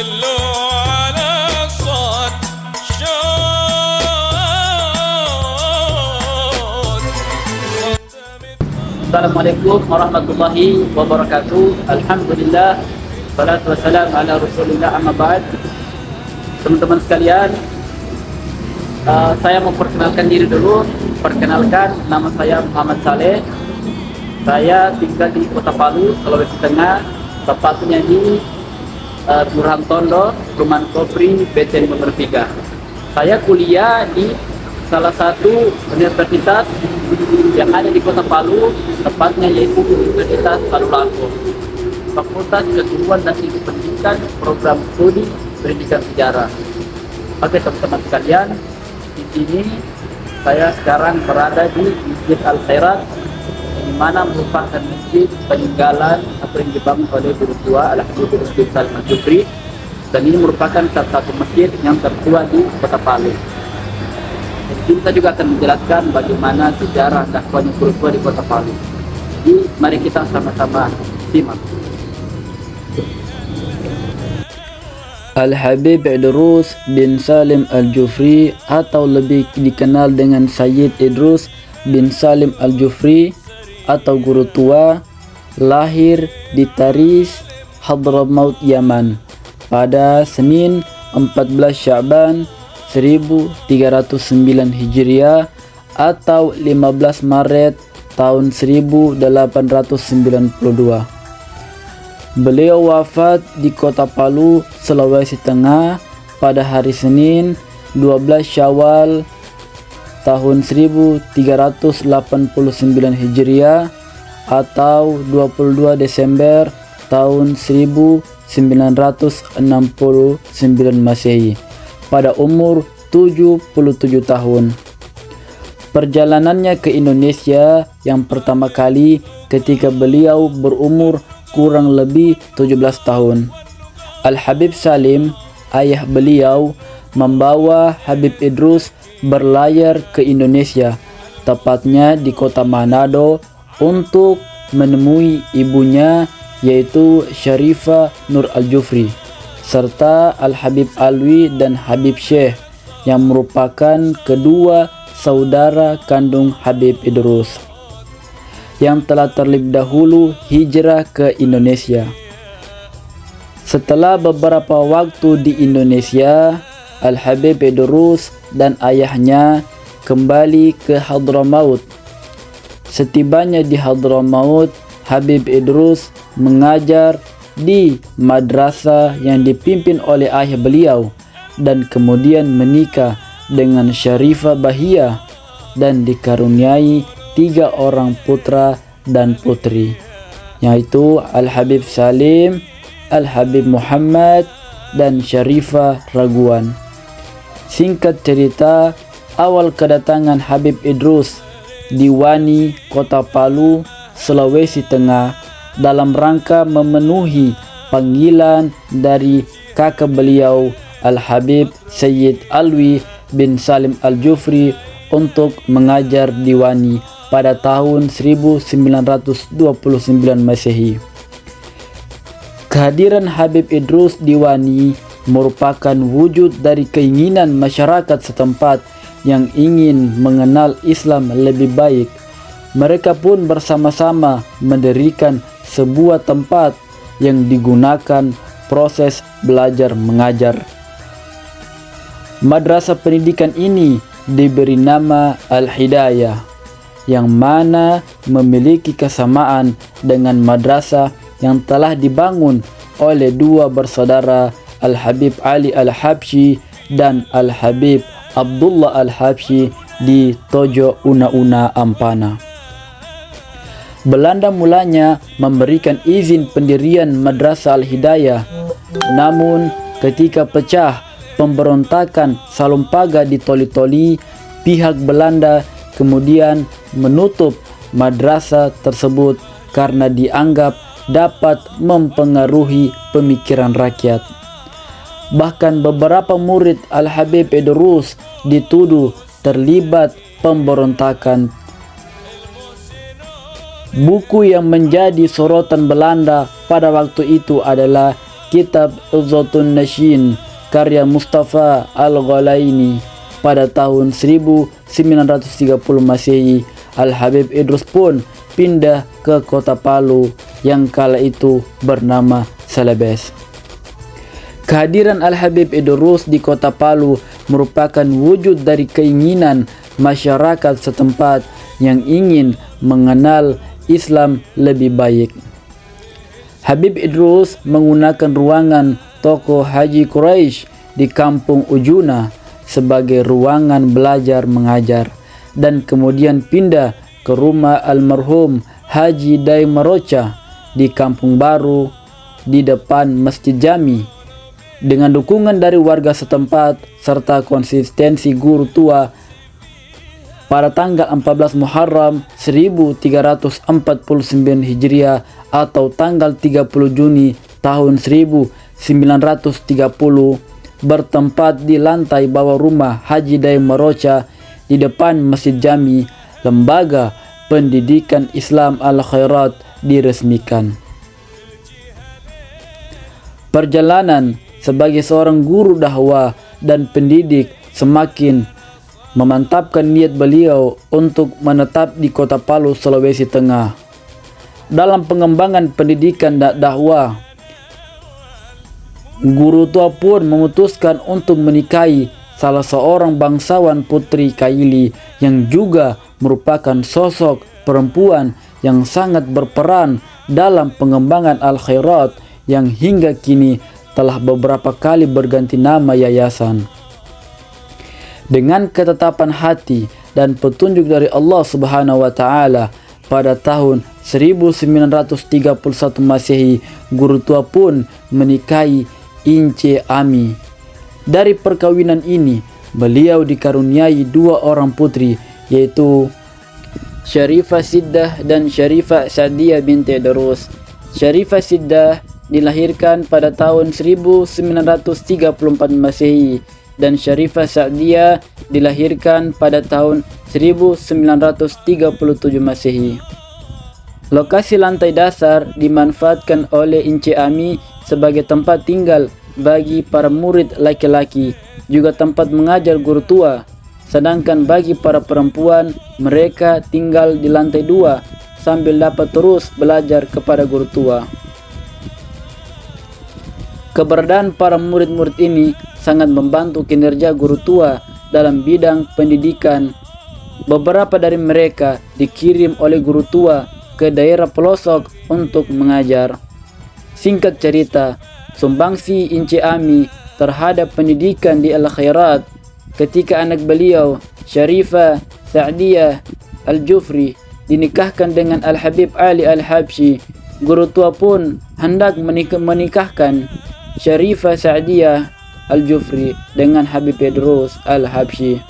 Assalamualaikum warahmatullahi wabarakatuh. Alhamdulillah, salatu wassalam ala rasulillah, amma ba'd. Teman-teman sekalian, saya mau perkenalkan diri dulu. Perkenalkan, nama saya Muhammad Saleh. Saya tinggal di Kota Palu, Sulawesi Tengah, tepatnya di Kelurahan Tondo, Perumahan Kopri, BTN nomor 3. Saya kuliah di salah satu universitas yang ada di Kota Palu, tepatnya yaitu Universitas Palu Lampung, Fakultas Keguruan dan Ilmu Pendidikan, Program Studi Pendidikan Sejarah. Oke teman-teman sekalian, di sini saya sekarang berada di Masjid Al-Khairat, di mana merupakan masjid peninggalan atau yang dibangun oleh guru tua Al-Habib Idrus bin Salim Al-Jufri, dan ini merupakan salah satu masjid yang tertua di Kota Palu. Kita juga akan menjelaskan bagaimana sejarah dakwahnya guru tua di Kota Palu. Jadi mari kita sama-sama simak. Al-Habib Idrus bin Salim Al-Jufri atau lebih dikenal dengan Sayyid Idrus bin Salim Al-Jufri atau guru tua, lahir di Taris, Hadramaut, Yaman pada Senin 14 Sya'ban 1309 Hijriah atau 15 Maret tahun 1892. Beliau wafat di Kota Palu, Sulawesi Tengah pada hari Senin 12 Syawal tahun 1389 Hijriah atau 22 Desember tahun 1969 Masehi pada umur 77 tahun. Perjalanannya ke Indonesia yang pertama kali ketika beliau berumur kurang lebih 17 tahun. Al-Habib Salim, ayah beliau, membawa Habib Idrus berlayar ke Indonesia, tepatnya di kota Manado, untuk menemui ibunya yaitu Syarifah Nur Al-Jufri, serta Al-Habib Alwi dan Habib Syekh yang merupakan kedua saudara kandung Habib Idrus yang telah terlebih dahulu hijrah ke Indonesia. Setelah beberapa waktu di Indonesia, Al-Habib Idrus dan ayahnya kembali ke Hadramaut. Setibanya di Hadramaut, Habib Idrus mengajar di madrasah yang dipimpin oleh ayah beliau dan kemudian menikah dengan Syarifah Bahia dan dikaruniai 3 orang putra dan putri, yaitu Al-Habib Salim, Al-Habib Muhammad, dan Syarifah Raguan. Singkat cerita, awal kedatangan Habib Idrus di Wani, Kota Palu, Sulawesi Tengah dalam rangka memenuhi panggilan dari kakak beliau Al-Habib Sayyid Alwi bin Salim Al-Jufri untuk mengajar di Wani pada tahun 1929 Masehi. Kehadiran Habib Idrus di Wani merupakan wujud dari keinginan masyarakat setempat yang ingin mengenal Islam lebih baik. Mereka pun bersama-sama mendirikan sebuah tempat yang digunakan proses belajar mengajar. Madrasah pendidikan ini diberi nama Al-Hidayah, yang mana memiliki kesamaan dengan madrasah yang telah dibangun oleh dua bersaudara Al-Habib Ali Al-Habsyi dan Al-Habib Abdullah Al-Habsyi di Tojo Una-Una, Ampana. Belanda mulanya memberikan izin pendirian Madrasah Al-Hidayah, namun ketika pecah pemberontakan Salumpaga di Toli-Toli, pihak Belanda kemudian menutup madrasah tersebut karena dianggap dapat mempengaruhi pemikiran rakyat. Bahkan beberapa murid Al-Habib Idrus dituduh terlibat pemberontakan. Buku yang menjadi sorotan Belanda pada waktu itu adalah kitab Izzatun Nashin karya Mustafa Al-Ghalaini pada tahun 1930 Masehi. Al-Habib Idrus pun pindah ke kota Palu yang kala itu bernama Celebes. Kehadiran Al-Habib Idrus di kota Palu merupakan wujud dari keinginan masyarakat setempat yang ingin mengenal Islam lebih baik. Habib Idrus menggunakan ruangan toko Haji Quraisy di Kampung Ujuna sebagai ruangan belajar mengajar, dan kemudian pindah ke rumah almarhum Haji Dai Maroca di Kampung Baru di depan Masjid Jami. Dengan dukungan dari warga setempat serta konsistensi guru tua, pada tanggal 14 Muharram 1349 Hijriah atau tanggal 30 Juni tahun 1930, bertempat di lantai bawah rumah Haji Dai Maroca di depan Masjid Jami, lembaga pendidikan Islam Al-Khairat diresmikan. Perjalanan sebagai seorang guru dakwah dan pendidik semakin memantapkan niat beliau untuk menetap di kota Palu, Sulawesi Tengah. Dalam pengembangan pendidikan dakwah, guru tua pun memutuskan untuk menikahi salah seorang bangsawan putri Kaili yang juga merupakan sosok perempuan yang sangat berperan dalam pengembangan Al-Khairat yang hingga kini telah beberapa kali berganti nama yayasan. Dengan ketetapan hati dan petunjuk dari Allah Subhanahu wa taala, pada tahun 1931 Masehi, guru tua pun menikahi Ince Ami. Dari perkawinan ini, beliau dikaruniai 2 orang putri, yaitu Syarifah Siddah dan Syarifah Sa'diyah binti Idrus. Syarifah Siddah dilahirkan pada tahun 1934 Masehi dan Syarifah Sa'diyah dilahirkan pada tahun 1937 Masehi. Lokasi lantai dasar dimanfaatkan oleh Ince Ami sebagai tempat tinggal bagi para murid laki-laki, juga tempat mengajar guru tua. Sedangkan bagi para perempuan, mereka tinggal di lantai 2 sambil dapat terus belajar kepada guru tua. Keberadaan para murid-murid ini sangat membantu kinerja guru tua dalam bidang pendidikan. Beberapa dari mereka dikirim oleh guru tua ke daerah pelosok untuk mengajar. Singkat cerita, sumbangsi Ince Ami terhadap pendidikan di Al-Khairat ketika anak beliau Syarifah Sa'diyah Al-Jufri dinikahkan dengan Al-Habib Ali Al-Habsyi. Guru tua pun hendak menikahkan Syarifah Sa'diyah Al-Jufri dengan Habib Idrus Al-Habsyi.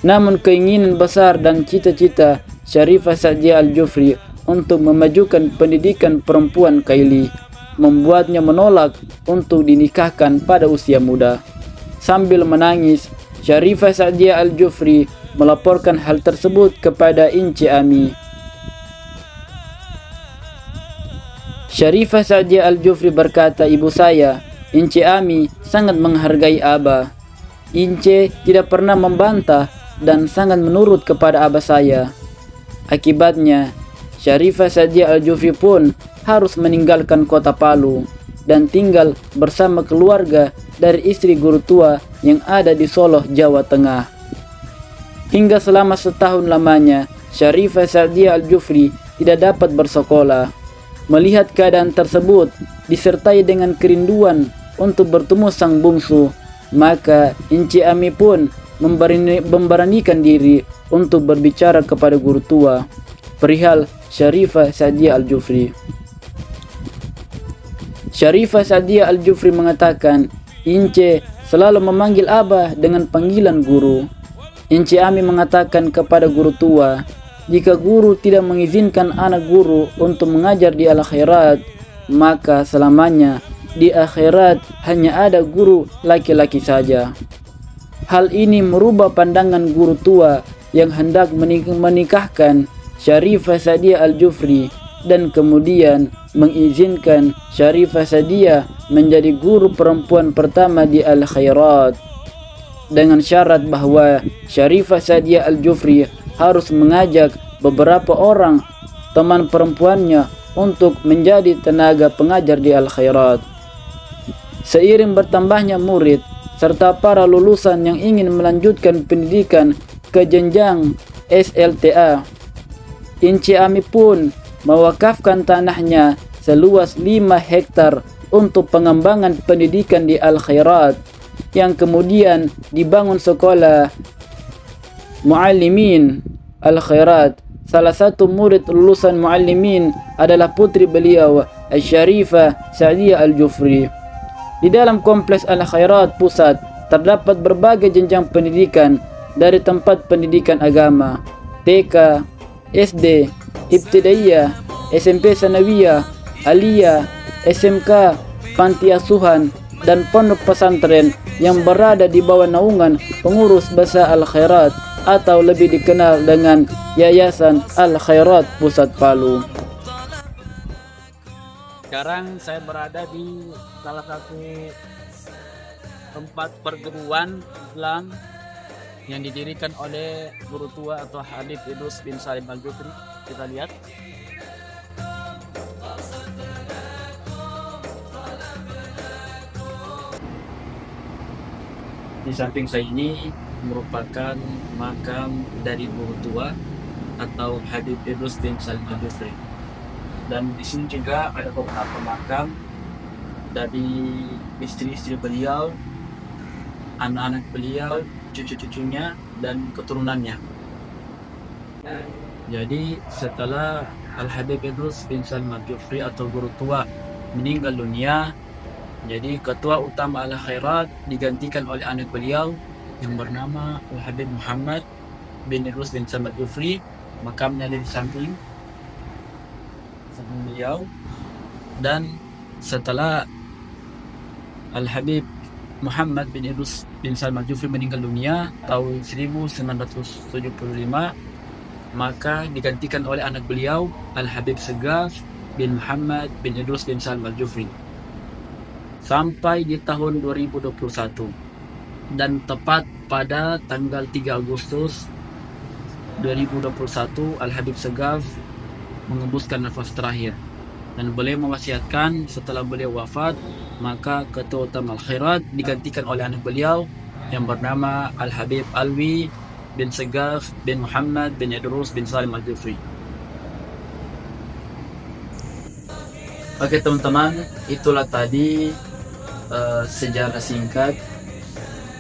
Namun keinginan besar dan cita-cita Syarifah Sa'diyah Al-Jufri untuk memajukan pendidikan perempuan Kaili membuatnya menolak untuk dinikahkan pada usia muda. Sambil menangis, Syarifah Sa'diyah Al-Jufri melaporkan hal tersebut kepada Ince Ami. Syarifah Sa'diyah Al-Jufri berkata, "Ibu saya, Ince Ami, sangat menghargai Abah. Ince tidak pernah membantah dan sangat menurut kepada Abah saya. Akibatnya, Syarifah Sa'diyah Al-Jufri pun harus meninggalkan kota Palu dan tinggal bersama keluarga dari istri guru tua yang ada di Solo, Jawa Tengah. Hingga selama setahun lamanya, Syarifah Sa'diyah Al-Jufri tidak dapat bersekolah. Melihat keadaan tersebut, disertai dengan kerinduan untuk bertemu sang bungsu, maka Ince Ami pun memberanikan diri untuk berbicara kepada guru tua perihal Syarifah Sa'diyah Al-Jufri. Syarifah Sa'diyah Al-Jufri mengatakan, "Ince selalu memanggil Abah dengan panggilan guru." Ince Ami mengatakan kepada guru tua, "Jika guru tidak mengizinkan anak guru untuk mengajar di Al-Khairat, maka selamanya di akhirat hanya ada guru laki-laki saja." Hal ini merubah pandangan guru tua yang hendak menikahkan Syarifah Sa'diyah Al-Jufri, dan kemudian mengizinkan Syarifah Sadia menjadi guru perempuan pertama di Al-Khairat, dengan syarat bahwa Syarifah Sadia Al-Jufri harus mengajak beberapa orang teman perempuannya untuk menjadi tenaga pengajar di Al-Khairat. Seiring bertambahnya murid serta para lulusan yang ingin melanjutkan pendidikan ke jenjang SLTA, Inci Ami pun mewakafkan tanahnya seluas 5 hektar untuk pengembangan pendidikan di Al-Khairat, yang kemudian dibangun sekolah Muallimin Al-Khairat. Salah satu murid lulusan Muallimin adalah putri beliau, Syarifah Sadia Al-Jufri. Di dalam kompleks Al-Khairat Pusat terdapat berbagai jenjang pendidikan, dari tempat pendidikan agama, TK, SD, Ibtidaiyah, SMP Sanawiyah, Aliyah, SMK, Panti Asuhan, dan pondok pesantren yang berada di bawah naungan pengurus Basa Al-Khairat atau lebih dikenal dengan Yayasan Al-Khairat Pusat Palu. Sekarang saya berada di salah satu tempat perguruan Islam yang didirikan oleh guru tua atau Habib Idrus bin Salim Al-Jufri. Kita lihat. Di samping saya ini merupakan makam dari guru tua atau Habib Idrus bin Salim Al-Jufri. Dan di sini juga ada beberapa makam dari istri-istri beliau, anak-anak beliau, cucu-cucunya, dan keturunannya. Jadi setelah Al-Habib Idrus bin Salim Al-Jufri atau guru tua meninggal dunia, jadi ketua utama Al-Khairat digantikan oleh anak beliau yang bernama Al-Habib Muhammad bin Idrus bin Salim Al-Jufri. Makamnya ada di samping beliau. Dan setelah Al-Habib Muhammad bin Idrus bin Salim Al-Jufri meninggal dunia tahun 1975, maka digantikan oleh anak beliau Al-Habib Segaf bin Muhammad bin Idrus bin Salim Al-Jufri sampai di tahun 2021. Dan tepat pada tanggal 3 Agustus 2021 Al-Habib Segaf mengembuskan nafas terakhir, dan beliau mewasiatkan setelah beliau wafat, maka ketua utama Al-Khairat digantikan oleh anak beliau yang bernama Al-Habib Alwi bin Segaf bin Muhammad bin Idrus bin Salim Al-Jufri. Oke teman-teman, itulah tadi sejarah singkat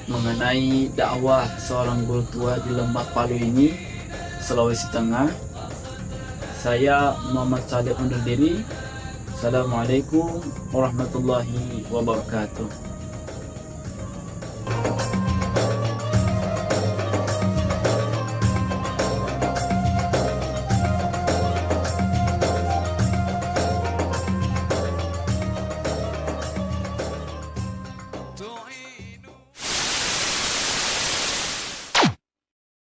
mengenai dakwah seorang guru tua di Lembah Palu ini, Sulawesi Tengah. Saya Muhammad Saleh undur diri. Assalamualaikum warahmatullahi wabarakatuh.